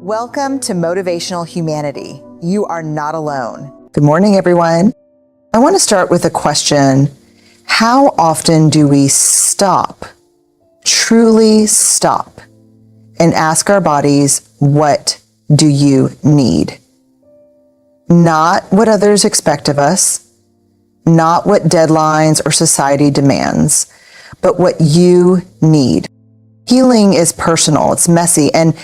Welcome to Motivational Humanity. You are not alone. Good morning, everyone. I want to start with a question. How often do we stop, truly stop, and ask our bodies, what do you need? Not what others expect of us, not what deadlines or society demands, but what you need. Healing is personal, it's messy, and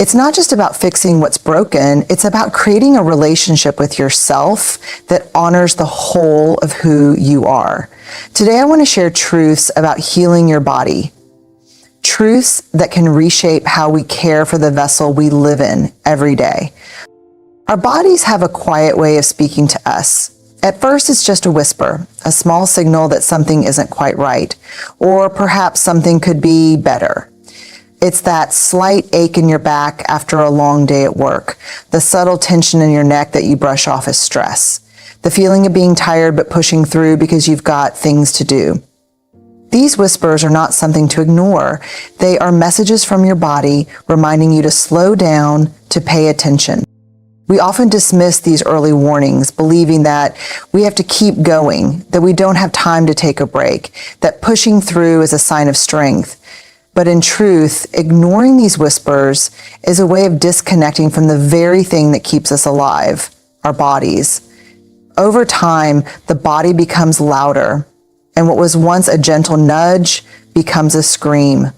it's not just about fixing what's broken, it's about creating a relationship with yourself that honors the whole of who you are. Today, I want to share truths about healing your body. Truths that can reshape how we care for the vessel we live in every day. Our bodies have a quiet way of speaking to us. At first, it's just a whisper, a small signal that something isn't quite right, or perhaps something could be better. It's that slight ache in your back after a long day at work, the subtle tension in your neck that you brush off as stress, the feeling of being tired but pushing through because you've got things to do. These whispers are not something to ignore. They are messages from your body reminding you to slow down, to pay attention. We often dismiss these early warnings, believing that we have to keep going, that we don't have time to take a break, that pushing through is a sign of strength. But in truth, ignoring these whispers is a way of disconnecting from the very thing that keeps us alive, our bodies. Over time, the body becomes louder, and what was once a gentle nudge becomes a scream.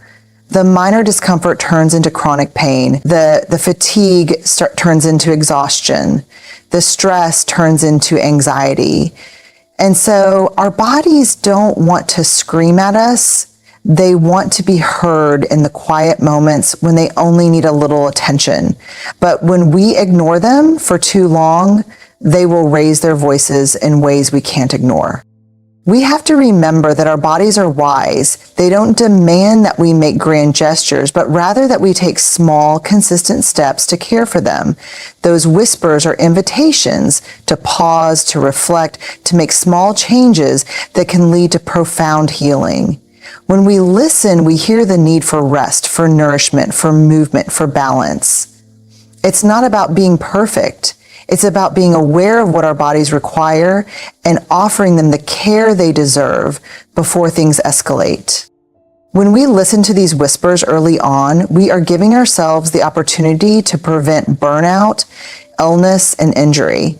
The minor discomfort turns into chronic pain. The fatigue turns into exhaustion. The stress turns into anxiety. And so our bodies don't want to scream at us. They want to be heard in the quiet moments when they only need a little attention. But when we ignore them for too long, they will raise their voices in ways we can't ignore. We have to remember that our bodies are wise. They don't demand that we make grand gestures, but rather that we take small, consistent steps to care for them. Those whispers are invitations to pause, to reflect, to make small changes that can lead to profound healing. When we listen, we hear the need for rest, for nourishment, for movement, for balance. It's not about being perfect. It's about being aware of what our bodies require and offering them the care they deserve before things escalate. When we listen to these whispers early on, we are giving ourselves the opportunity to prevent burnout, illness, and injury.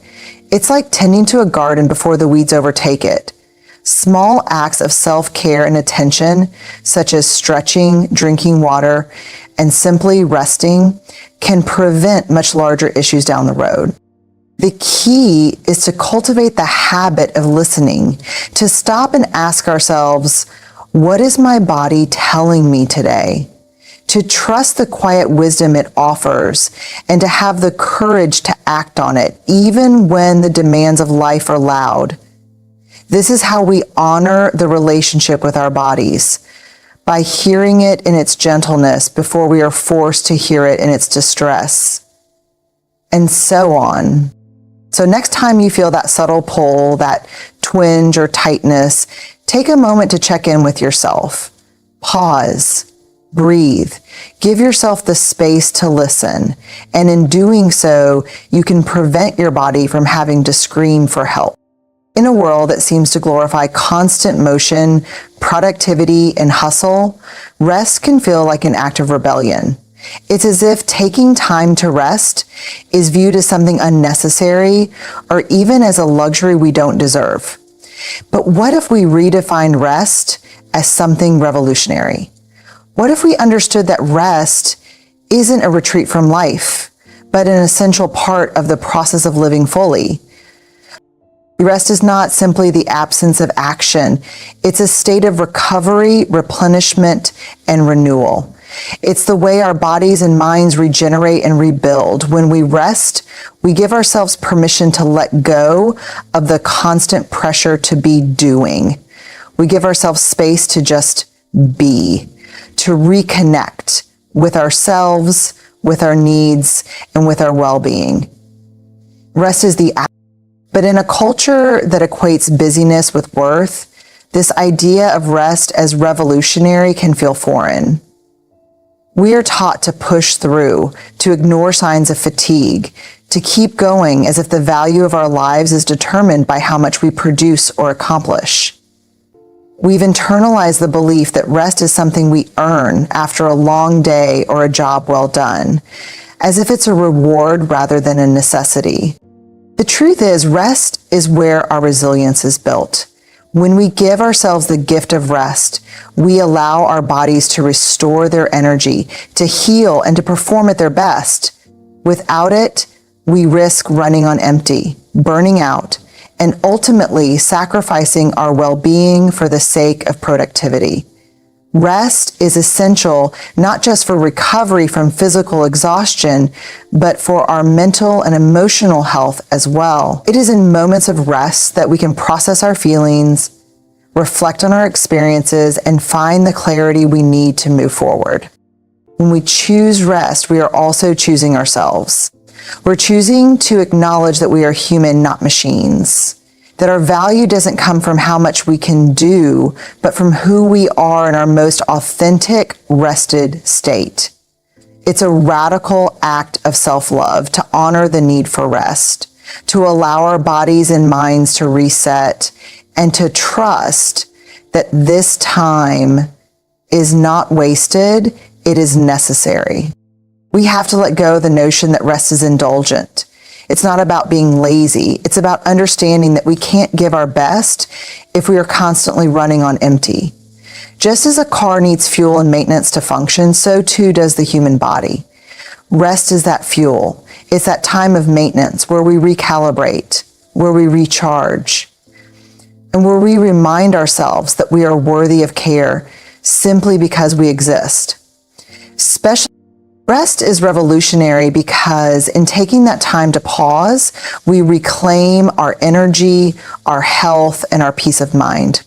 It's like tending to a garden before the weeds overtake it. Small acts of self-care and attention, such as stretching, drinking water, and simply resting, can prevent much larger issues down the road. The key is to cultivate the habit of listening, to stop and ask ourselves, what is my body telling me today? To trust the quiet wisdom it offers, and to have the courage to act on it, even when the demands of life are loud. This is how we honor the relationship with our bodies, by hearing it in its gentleness before we are forced to hear it in its distress, and so on. So next time you feel that subtle pull, that twinge or tightness, take a moment to check in with yourself. Pause, breathe, give yourself the space to listen, and in doing so, you can prevent your body from having to scream for help. In a world that seems to glorify constant motion, productivity, and hustle, rest can feel like an act of rebellion. It's as if taking time to rest is viewed as something unnecessary or even as a luxury we don't deserve. But what if we redefined rest as something revolutionary? What if we understood that rest isn't a retreat from life, but an essential part of the process of living fully? Rest is not simply the absence of action. It's a state of recovery, replenishment, and renewal. It's the way our bodies and minds regenerate and rebuild. When we rest, we give ourselves permission to let go of the constant pressure to be doing. We give ourselves space to just be, to reconnect with ourselves, with our needs, and with our well-being. Rest is the act. But in a culture that equates busyness with worth, this idea of rest as revolutionary can feel foreign. We are taught to push through, to ignore signs of fatigue, to keep going as if the value of our lives is determined by how much we produce or accomplish. We've internalized the belief that rest is something we earn after a long day or a job well done, as if it's a reward rather than a necessity. The truth is, rest is where our resilience is built. When we give ourselves the gift of rest, we allow our bodies to restore their energy, to heal, and to perform at their best. Without it, we risk running on empty, burning out, and ultimately sacrificing our well-being for the sake of productivity. Rest is essential not just for recovery from physical exhaustion, but for our mental and emotional health as well. It is in moments of rest that we can process our feelings, reflect on our experiences, and find the clarity we need to move forward. When we choose rest, we are also choosing ourselves. We're choosing to acknowledge that we are human, not machines. That our value doesn't come from how much we can do, but from who we are in our most authentic, rested state. It's a radical act of self-love to honor the need for rest, to allow our bodies and minds to reset, and to trust that this time is not wasted, it is necessary. We have to let go of the notion that rest is indulgent. It's not about being lazy. It's about understanding that we can't give our best if we are constantly running on empty. Just as a car needs fuel and maintenance to function, so too does the human body. Rest is that fuel. It's that time of maintenance where we recalibrate, where we recharge, and where we remind ourselves that we are worthy of care simply because we exist. Rest is revolutionary because in taking that time to pause, we reclaim our energy, our health, and our peace of mind.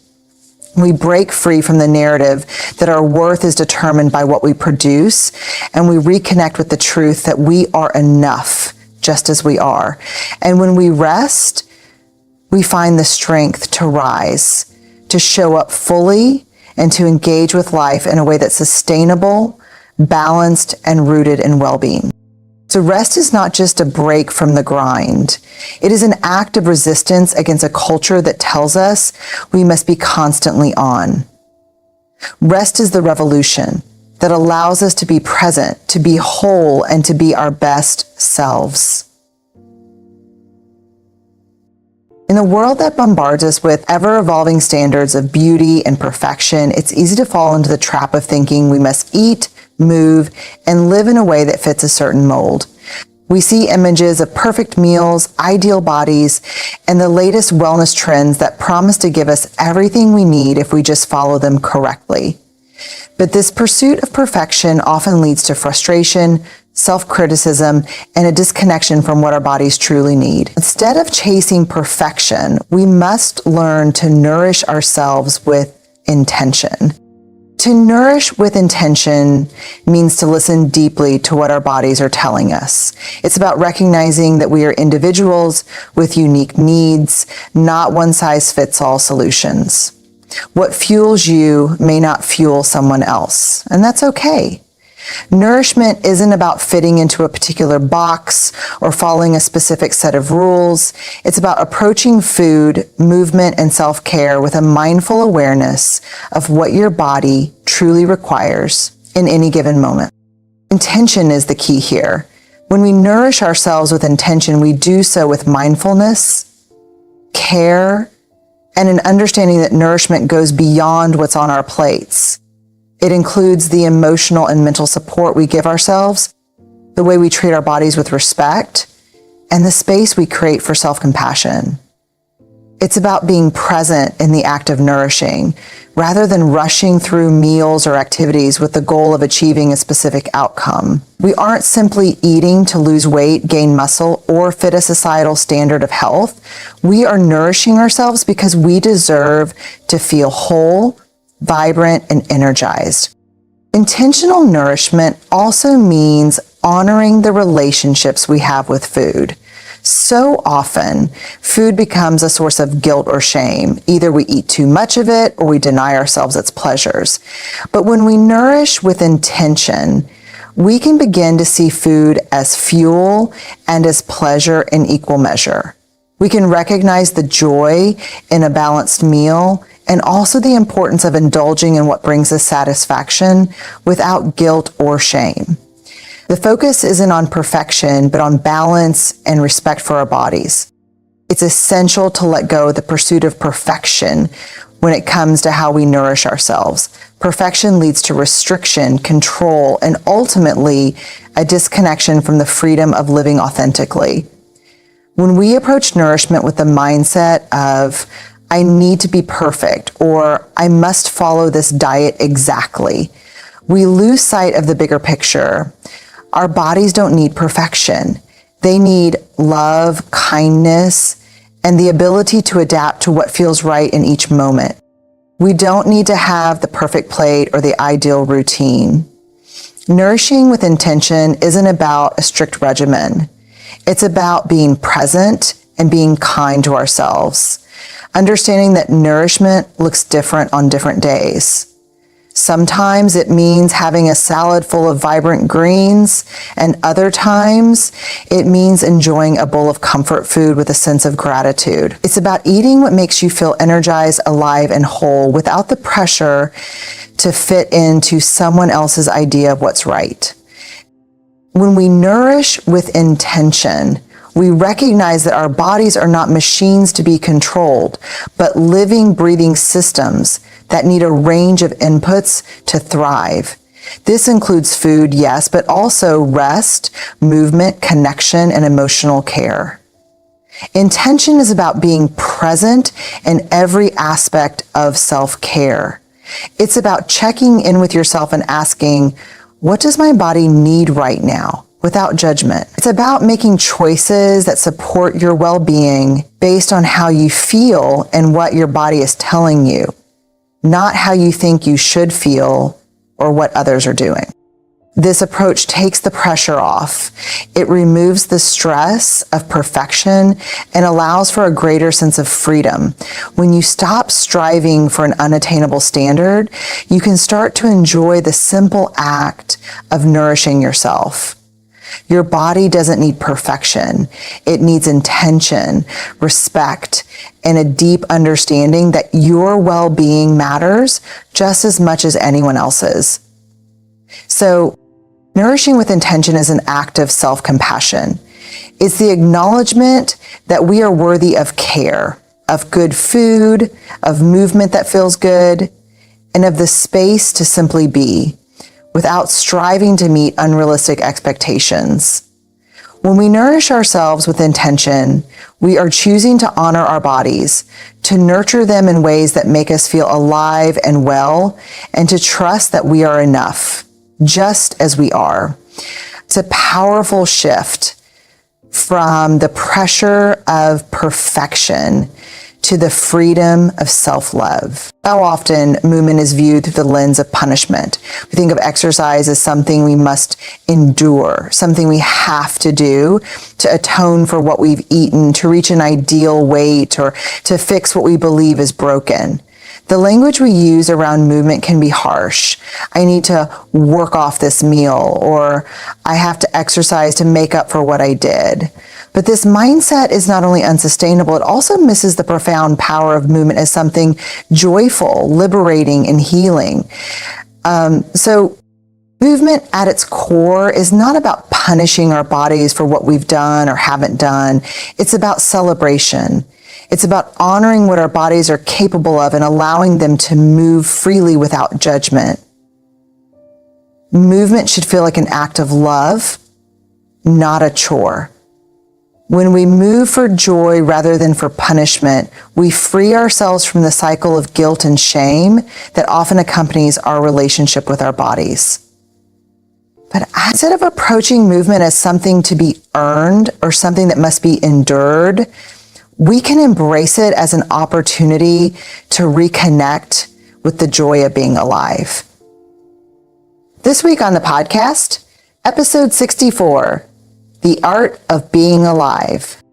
We break free from the narrative that our worth is determined by what we produce, and we reconnect with the truth that we are enough just as we are. And when we rest, we find the strength to rise, to show up fully, and to engage with life in a way that's sustainable, balanced, and rooted in well-being. So rest is not just a break from the grind. It is an act of resistance against a culture that tells us we must be constantly on. Rest is the revolution that allows us to be present, to be whole, and to be our best selves. In a world that bombards us with ever-evolving standards of beauty and perfection, it's easy to fall into the trap of thinking we must eat, move, and live in a way that fits a certain mold. We see images of perfect meals, ideal bodies, and the latest wellness trends that promise to give us everything we need if we just follow them correctly. But this pursuit of perfection often leads to frustration, self-criticism, and a disconnection from what our bodies truly need. Instead of chasing perfection, we must learn to nourish ourselves with intention. To nourish with intention means to listen deeply to what our bodies are telling us. It's about recognizing that we are individuals with unique needs, not one-size-fits-all solutions. What fuels you may not fuel someone else, and that's okay. Nourishment isn't about fitting into a particular box or following a specific set of rules. It's about approaching food, movement, and self-care with a mindful awareness of what your body truly requires in any given moment. Intention is the key here. When we nourish ourselves with intention, we do so with mindfulness, care, and an understanding that nourishment goes beyond what's on our plates. It includes the emotional and mental support we give ourselves, the way we treat our bodies with respect, and the space we create for self-compassion. It's about being present in the act of nourishing, rather than rushing through meals or activities with the goal of achieving a specific outcome. We aren't simply eating to lose weight, gain muscle, or fit a societal standard of health. We are nourishing ourselves because we deserve to feel whole, vibrant, and energized. Intentional nourishment also means honoring the relationships we have with food. So often, food becomes a source of guilt or shame. Either we eat too much of it or we deny ourselves its pleasures. But when we nourish with intention, we can begin to see food as fuel and as pleasure in equal measure. We can recognize the joy in a balanced meal and also the importance of indulging in what brings us satisfaction without guilt or shame. The focus isn't on perfection, but on balance and respect for our bodies. It's essential to let go of the pursuit of perfection when it comes to how we nourish ourselves. Perfection leads to restriction, control, and ultimately a disconnection from the freedom of living authentically. When we approach nourishment with the mindset of, I need to be perfect, or I must follow this diet exactly, we lose sight of the bigger picture. Our bodies don't need perfection. They need love, kindness, and the ability to adapt to what feels right in each moment. We don't need to have the perfect plate or the ideal routine. Nourishing with intention isn't about a strict regimen. It's about being present and being kind to ourselves, understanding that nourishment looks different on different days. Sometimes it means having a salad full of vibrant greens, and other times it means enjoying a bowl of comfort food with a sense of gratitude. It's about eating what makes you feel energized, alive, and whole without the pressure to fit into someone else's idea of what's right. When we nourish with intention, we recognize that our bodies are not machines to be controlled, but living, breathing systems that need a range of inputs to thrive. This includes food, yes, but also rest, movement, connection, and emotional care. Intention is about being present in every aspect of self-care. It's about checking in with yourself and asking, what does my body need right now? Without judgment. It's about making choices that support your well-being based on how you feel and what your body is telling you, not how you think you should feel or what others are doing. This approach takes the pressure off. It removes the stress of perfection and allows for a greater sense of freedom. When you stop striving for an unattainable standard, you can start to enjoy the simple act of nourishing yourself. Your body doesn't need perfection. It needs intention, respect, and a deep understanding that your well-being matters just as much as anyone else's. So, nourishing with intention is an act of self-compassion. It's the acknowledgement that we are worthy of care, of good food, of movement that feels good, and of the space to simply be, without striving to meet unrealistic expectations. When we nourish ourselves with intention, we are choosing to honor our bodies, to nurture them in ways that make us feel alive and well, and to trust that we are enough, just as we are. It's a powerful shift from the pressure of perfection to the freedom of self-love. How often movement is viewed through the lens of punishment. We think of exercise as something we must endure, something we have to do to atone for what we've eaten, to reach an ideal weight, or to fix what we believe is broken. The language we use around movement can be harsh. I need to work off this meal, or I have to exercise to make up for what I did. But this mindset is not only unsustainable, it also misses the profound power of movement as something joyful, liberating, and healing. So movement at its core is not about punishing our bodies for what we've done or haven't done. It's about celebration. It's about honoring what our bodies are capable of and allowing them to move freely without judgment. Movement should feel like an act of love, not a chore. When we move for joy rather than for punishment, we free ourselves from the cycle of guilt and shame that often accompanies our relationship with our bodies. But instead of approaching movement as something to be earned or something that must be endured, we can embrace it as an opportunity to reconnect with the joy of being alive. This week on the podcast, episode 64, The Art of Being Alive.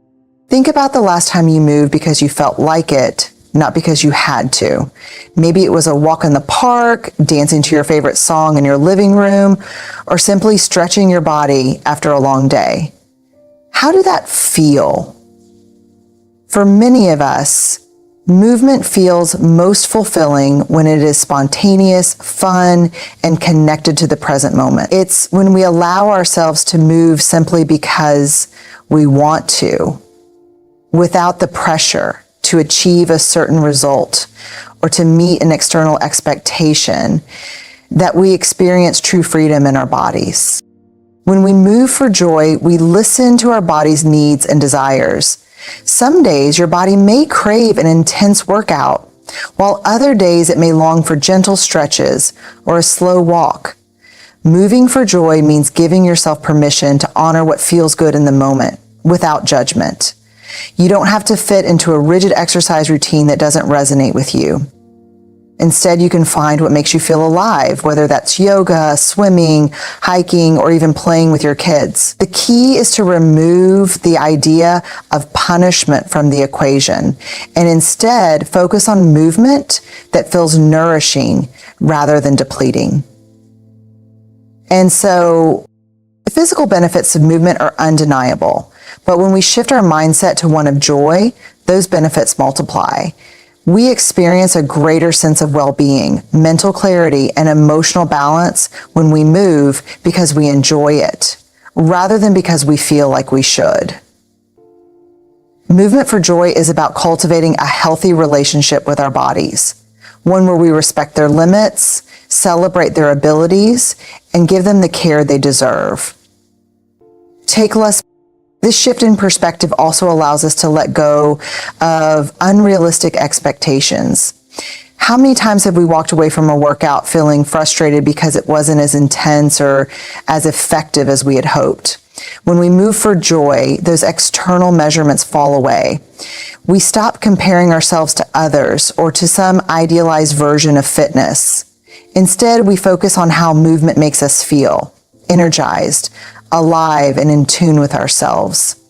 Think about the last time you moved because you felt like it, not because you had to. Maybe it was a walk in the park, dancing to your favorite song in your living room, or simply stretching your body after a long day. How did that feel? For many of us, movement feels most fulfilling when it is spontaneous, fun, and connected to the present moment. It's when we allow ourselves to move simply because we want to, without the pressure to achieve a certain result or to meet an external expectation, that we experience true freedom in our bodies. When we move for joy, we listen to our body's needs and desires. Some days your body may crave an intense workout, while other days it may long for gentle stretches or a slow walk. Moving for joy means giving yourself permission to honor what feels good in the moment, without judgment. You don't have to fit into a rigid exercise routine that doesn't resonate with you. Instead, you can find what makes you feel alive, whether that's yoga, swimming, hiking, or even playing with your kids. The key is to remove the idea of punishment from the equation and instead focus on movement that feels nourishing rather than depleting. And so, the physical benefits of movement are undeniable, but when we shift our mindset to one of joy, those benefits multiply. We experience a greater sense of well-being, mental clarity, and emotional balance when we move because we enjoy it, rather than because we feel like we should. Movement for joy is about cultivating a healthy relationship with our bodies, one where we respect their limits, celebrate their abilities, and give them the care they deserve. This shift in perspective also allows us to let go of unrealistic expectations. How many times have we walked away from a workout feeling frustrated because it wasn't as intense or as effective as we had hoped? When we move for joy, those external measurements fall away. We stop comparing ourselves to others or to some idealized version of fitness. Instead, we focus on how movement makes us feel, energized, alive, and in tune with ourselves.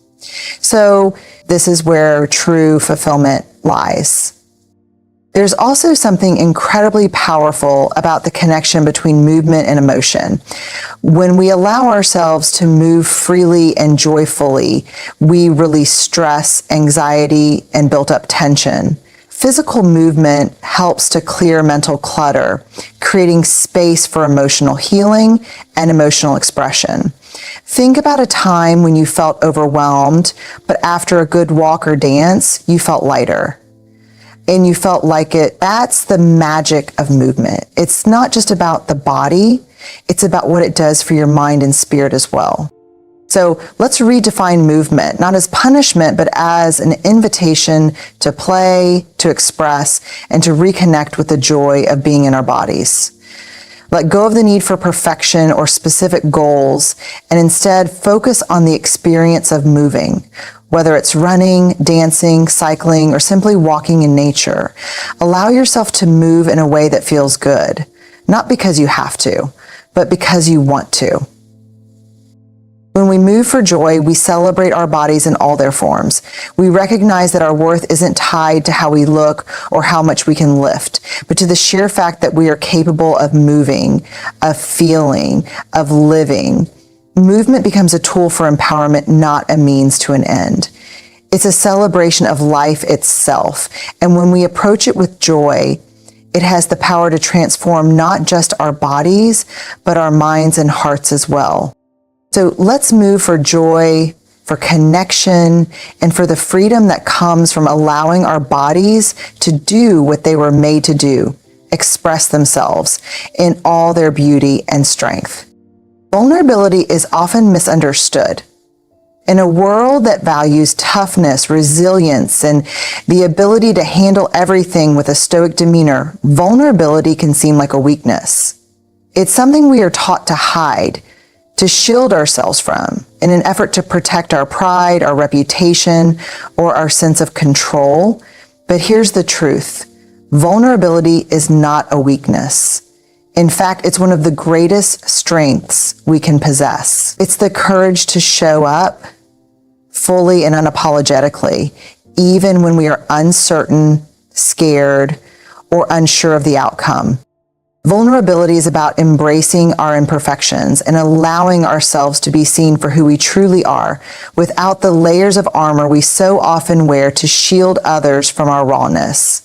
So this is where true fulfillment lies. There's also something incredibly powerful about the connection between movement and emotion. When we allow ourselves to move freely and joyfully, we release stress, anxiety, and built up tension. Physical movement helps to clear mental clutter, creating space for emotional healing and emotional expression. Think about a time when you felt overwhelmed, but after a good walk or dance, you felt lighter. And you felt like it. That's the magic of movement. It's not just about the body, it's about what it does for your mind and spirit as well. So let's redefine movement, not as punishment, but as an invitation to play, to express, and to reconnect with the joy of being in our bodies. Let go of the need for perfection or specific goals, and instead focus on the experience of moving, whether it's running, dancing, cycling, or simply walking in nature. Allow yourself to move in a way that feels good, not because you have to, but because you want to. When we move for joy, we celebrate our bodies in all their forms. We recognize that our worth isn't tied to how we look or how much we can lift, but to the sheer fact that we are capable of moving, of feeling, of living. Movement becomes a tool for empowerment, not a means to an end. It's a celebration of life itself. And when we approach it with joy, it has the power to transform not just our bodies, but our minds and hearts as well. So let's move for joy, for connection, and for the freedom that comes from allowing our bodies to do what they were made to do, express themselves in all their beauty and strength. Vulnerability is often misunderstood. In a world that values toughness, resilience, and the ability to handle everything with a stoic demeanor, vulnerability can seem like a weakness. It's something we are taught to hide, to shield ourselves from, in an effort to protect our pride, our reputation, or our sense of control. But here's the truth. Vulnerability is not a weakness. In fact, it's one of the greatest strengths we can possess. It's the courage to show up fully and unapologetically, even when we are uncertain, scared, or unsure of the outcome. Vulnerability is about embracing our imperfections and allowing ourselves to be seen for who we truly are without the layers of armor we so often wear to shield others from our rawness.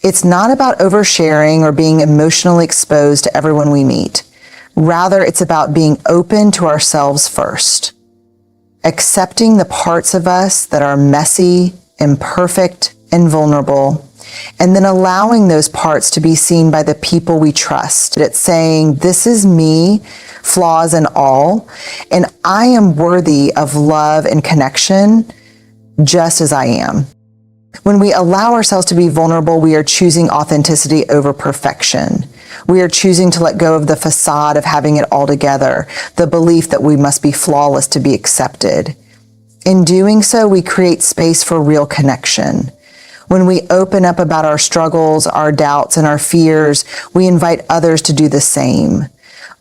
It's not about oversharing or being emotionally exposed to everyone we meet. Rather, it's about being open to ourselves first, accepting the parts of us that are messy, imperfect, and vulnerable, and then allowing those parts to be seen by the people we trust. It's saying, this is me, flaws and all, and I am worthy of love and connection just as I am. When we allow ourselves to be vulnerable, we are choosing authenticity over perfection. We are choosing to let go of the facade of having it all together, the belief that we must be flawless to be accepted. In doing so, we create space for real connection. When we open up about our struggles, our doubts, and our fears, we invite others to do the same.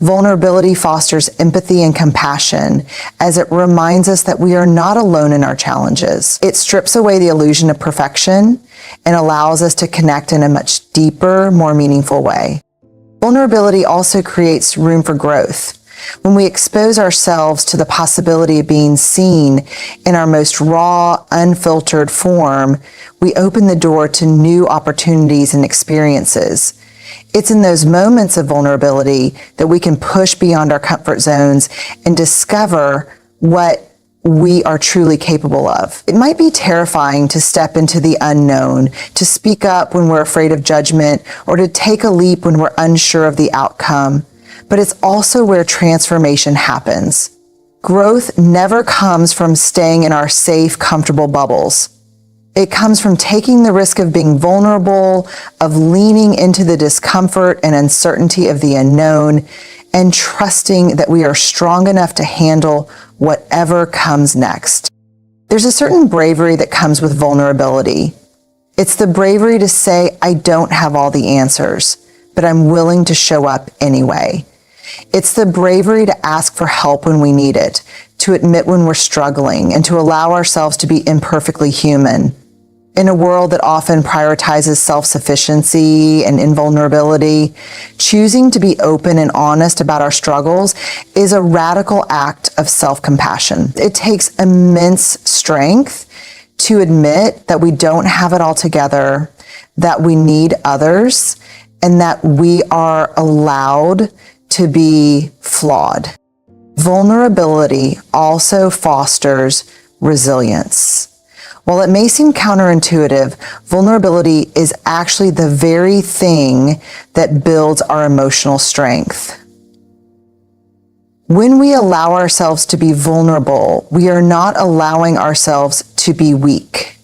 Vulnerability fosters empathy and compassion as it reminds us that we are not alone in our challenges. It strips away the illusion of perfection and allows us to connect in a much deeper, more meaningful way. Vulnerability also creates room for growth. When we expose ourselves to the possibility of being seen in our most raw, unfiltered form, we open the door to new opportunities and experiences. It's in those moments of vulnerability that we can push beyond our comfort zones and discover what we are truly capable of. It might be terrifying to step into the unknown, to speak up when we're afraid of judgment, or to take a leap when we're unsure of the outcome. But it's also where transformation happens. Growth never comes from staying in our safe, comfortable bubbles. It comes from taking the risk of being vulnerable, of leaning into the discomfort and uncertainty of the unknown, and trusting that we are strong enough to handle whatever comes next. There's a certain bravery that comes with vulnerability. It's the bravery to say, I don't have all the answers, but I'm willing to show up anyway. It's the bravery to ask for help when we need it, to admit when we're struggling, and to allow ourselves to be imperfectly human. In a world that often prioritizes self-sufficiency and invulnerability, choosing to be open and honest about our struggles is a radical act of self-compassion. It takes immense strength to admit that we don't have it all together, that we need others, and that we are allowed to be flawed. Vulnerability also fosters resilience. While it may seem counterintuitive, vulnerability is actually the very thing that builds our emotional strength. When we allow ourselves to be vulnerable, we are not allowing ourselves to be weak.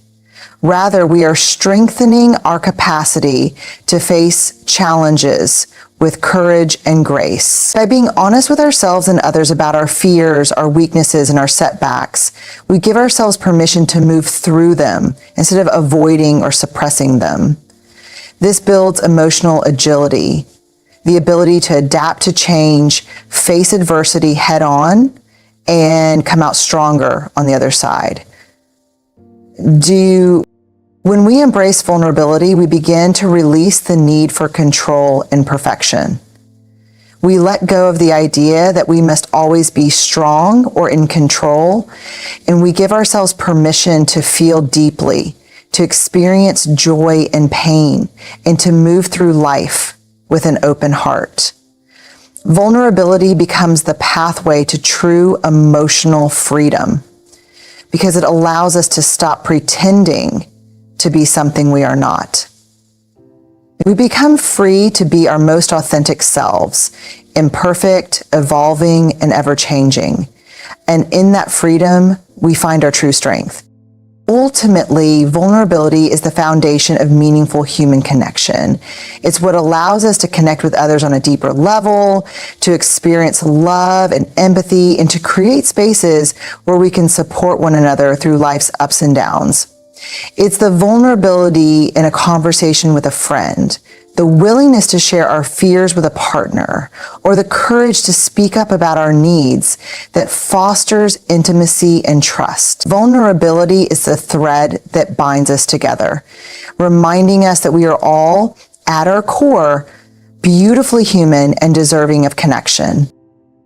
Rather, we are strengthening our capacity to face challenges with courage and grace. By being honest with ourselves and others about our fears, our weaknesses, and our setbacks, we give ourselves permission to move through them instead of avoiding or suppressing them. This builds emotional agility, the ability to adapt to change, face adversity head on, and come out stronger on the other side. When we embrace vulnerability, we begin to release the need for control and perfection. We let go of the idea that we must always be strong or in control, and we give ourselves permission to feel deeply, to experience joy and pain, and to move through life with an open heart. Vulnerability becomes the pathway to true emotional freedom because it allows us to stop pretending to be something we are not. We become free to be our most authentic selves, imperfect, evolving, and ever-changing. And in that freedom, we find our true strength. Ultimately, vulnerability is the foundation of meaningful human connection. It's what allows us to connect with others on a deeper level, to experience love and empathy, and to create spaces where we can support one another through life's ups and downs. It's the vulnerability in a conversation with a friend, the willingness to share our fears with a partner, or the courage to speak up about our needs that fosters intimacy and trust. Vulnerability is the thread that binds us together, reminding us that we are all, at our core, beautifully human and deserving of connection.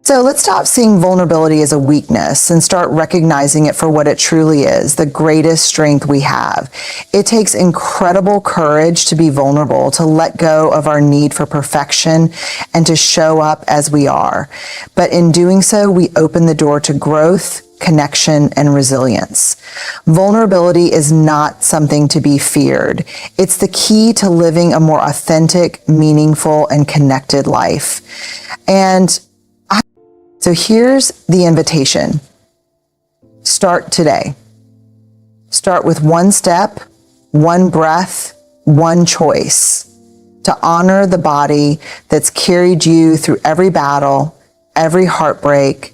So let's stop seeing vulnerability as a weakness and start recognizing it for what it truly is, the greatest strength we have. It takes incredible courage to be vulnerable, to let go of our need for perfection and to show up as we are. But in doing so, we open the door to growth, connection, and resilience. Vulnerability is not something to be feared. It's the key to living a more authentic, meaningful, and connected life. So here's the invitation. Start today. Start with one step, one breath, one choice to honor the body that's carried you through every battle, every heartbreak,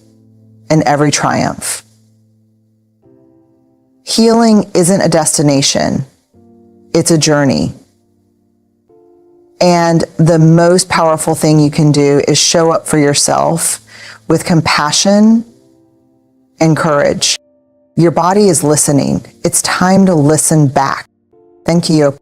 and every triumph. Healing isn't a destination. It's a journey. And the most powerful thing you can do is show up for yourself with compassion and courage. Your body is listening. It's time to listen back. Thank you.